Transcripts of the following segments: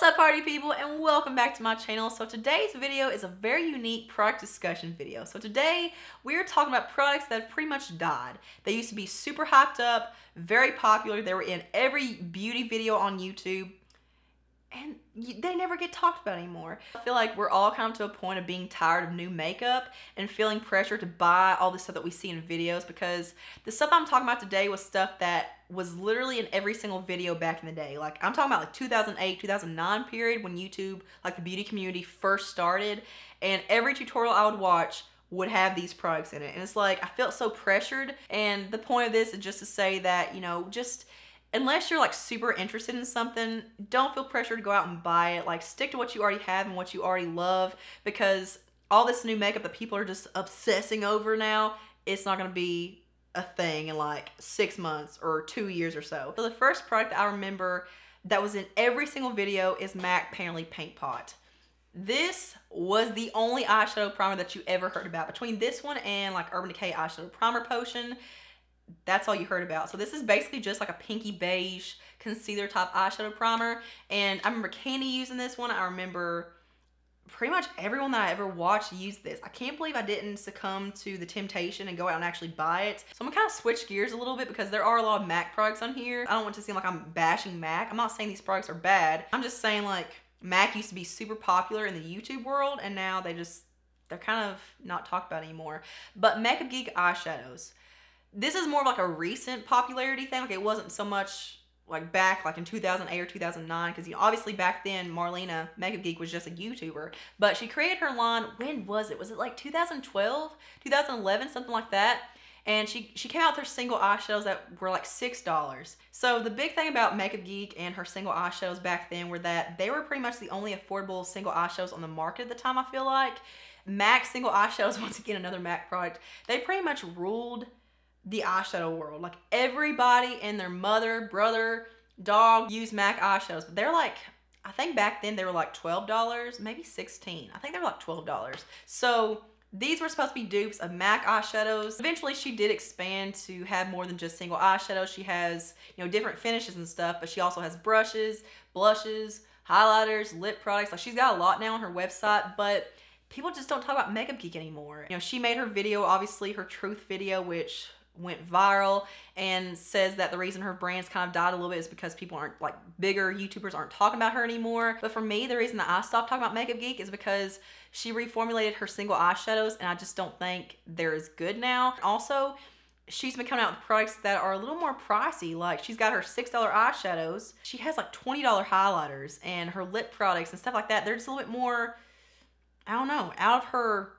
up, party people, and welcome back to my channel. So today's video is a very unique product discussion video. So today we're talking about products that have pretty much died. They used to be super hyped up, very popular. They were in every beauty video on YouTube, and they never get talked about anymore. I feel like we're all kind of to a point of being tired of new makeup and feeling pressure to buy all this stuff that we see in videos, because the stuff I'm talking about today was stuff that was literally in every single video back in the day. Like, I'm talking about like 2008, 2009 period when YouTube, like the beauty community, first started, and every tutorial I would watch would have these products in it. And it's like, I felt so pressured, and the point of this is just to say that, you know, just unless you're like super interested in something, don't feel pressure to go out and buy it. Like, stick to what you already have and what you already love, because all this new makeup that people are just obsessing over now, it's not going to be a thing in like 6 months or 2 years or so. So the first product that I remember that was in every single video is MAC Painterly Paint Pot. This was the only eyeshadow primer that you ever heard about. Between this one and like Urban Decay Eyeshadow Primer Potion, that's all you heard about. So this is basically just like a pinky beige concealer type eyeshadow primer. And I remember Candy using this one. I remember pretty much everyone that I ever watched use this. I can't believe I didn't succumb to the temptation and go out and actually buy it. So I'm gonna kind of switch gears a little bit, because there are a lot of MAC products on here. I don't want to seem like I'm bashing MAC. I'm not saying these products are bad. I'm just saying, like, MAC used to be super popular in the YouTube world, and now they're kind of not talked about anymore. But Makeup Geek eyeshadows. This is more of like a recent popularity thing. Like, it wasn't so much like back like in 2008 or 2009, because, you know, obviously back then Marlena, Makeup Geek, was just a YouTuber. But she created her line, when was it? Was it like 2012, 2011, something like that? And she came out with her single eyeshadows that were like $6. So the big thing about Makeup Geek and her single eyeshadows back then were that they were pretty much the only affordable single eyeshadows on the market at the time, I feel like. MAC single eyeshadows, once again, another MAC product, they pretty much ruled the eyeshadow world. Like, everybody and their mother, brother, dog used MAC eyeshadows. But they're like, I think back then they were like $12, maybe $16. I think they were like $12. So these were supposed to be dupes of MAC eyeshadows. Eventually she did expand to have more than just single eyeshadows. She has, you know, different finishes and stuff, but she also has brushes, blushes, highlighters, lip products. Like, she's got a lot now on her website, but people just don't talk about Makeup Geek anymore. You know, she made her video, obviously her truth video, which went viral, and says that the reason her brand's kind of died a little bit is because people aren't, like, bigger YouTubers aren't talking about her anymore. But for me, the reason that I stopped talking about Makeup Geek is because she reformulated her single eyeshadows, and I just don't think they're as good now. Also, she's been coming out with products that are a little more pricey. Like, she's got her $6 eyeshadows. She has like $20 highlighters, and her lip products and stuff like that, they're just a little bit more, I don't know, out of her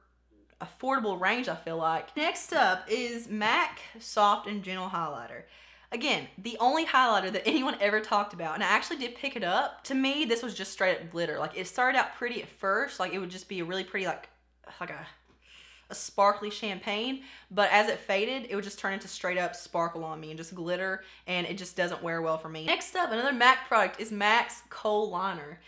affordable range, I feel like. Next up is MAC Soft and Gentle Highlighter. Again, the only highlighter that anyone ever talked about, and I actually did pick it up. To me, this was just straight up glitter. Like, it started out pretty at first, like it would just be a really pretty, like a sparkly champagne, but as it faded, it would just turn into straight up sparkle on me and just glitter, and it just doesn't wear well for me. Next up, another MAC product is MAC's Kohl Liner.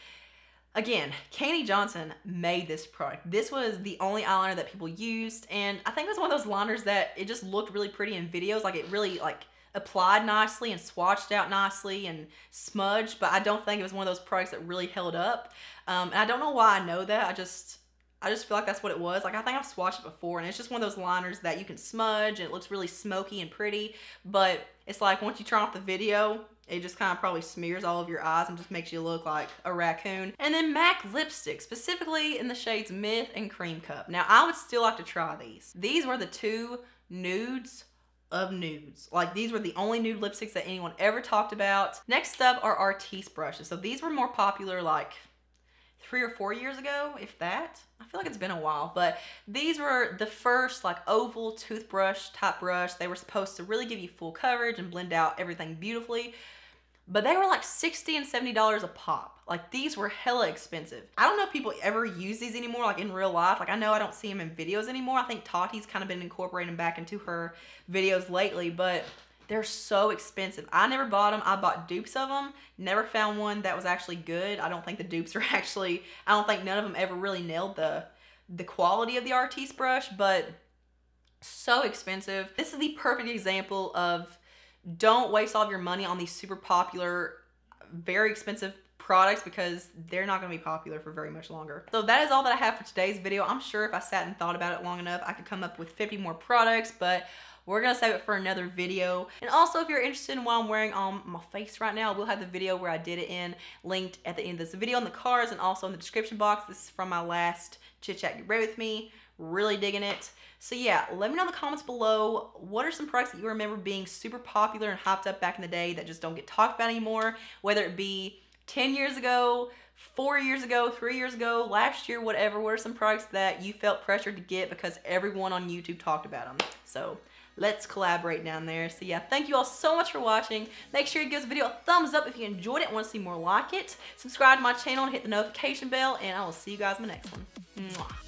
Again, Kanye Johnson made this product. This was the only eyeliner that people used, and I think it was one of those liners that it just looked really pretty in videos. Like, it really like applied nicely and swatched out nicely and smudged, but I don't think it was one of those products that really held up. And I don't know why I know that. I just feel like that's what it was. Like, I think I've swatched it before, and it's just one of those liners that you can smudge, and it looks really smoky and pretty, but it's like once you turn off the video, it just kind of probably smears all over your eyes and just makes you look like a raccoon. And then MAC lipstick, specifically in the shades Myth and Creme Cup. Now, I would still like to try these. These were the two nudes of nudes. Like, these were the only nude lipsticks that anyone ever talked about. Next up are Artis Brushes. So these were more popular like 3 or 4 years ago, if that. I feel like it's been a while, but these were the first like oval toothbrush type brush. They were supposed to really give you full coverage and blend out everything beautifully, but they were like $60 and $70 a pop. Like, these were hella expensive. I don't know if people ever use these anymore, like in real life. Like, I know I don't see them in videos anymore. I think Tati's kind of been incorporating them back into her videos lately, but they're so expensive. I never bought them. I bought dupes of them. Never found one that was actually good. I don't think the dupes are actually, I don't think none of them ever really nailed the quality of the Artis brush, but so expensive. This is the perfect example of, don't waste all of your money on these super popular, very expensive products because they're not going to be popular for very much longer. So that is all that I have for today's video. I'm sure if I sat and thought about it long enough, I could come up with 50 more products, but we're gonna save it for another video. And also, if you're interested in what I'm wearing on my face right now, we'll have the video where I did it in linked at the end of this video in the cards and also in the description box. This is from my last Chit Chat Get Ready With Me. Really digging it. So yeah, let me know in the comments below, what are some products that you remember being super popular and hyped up back in the day that just don't get talked about anymore? Whether it be 10 years ago, 4 years ago, 3 years ago, last year, whatever. What are some products that you felt pressured to get because everyone on YouTube talked about them? So let's collaborate down there. So yeah, thank you all so much for watching. Make sure you give this video a thumbs up if you enjoyed it and want to see more like it. Subscribe to my channel and hit the notification bell, and I will see you guys in the next one. Mwah.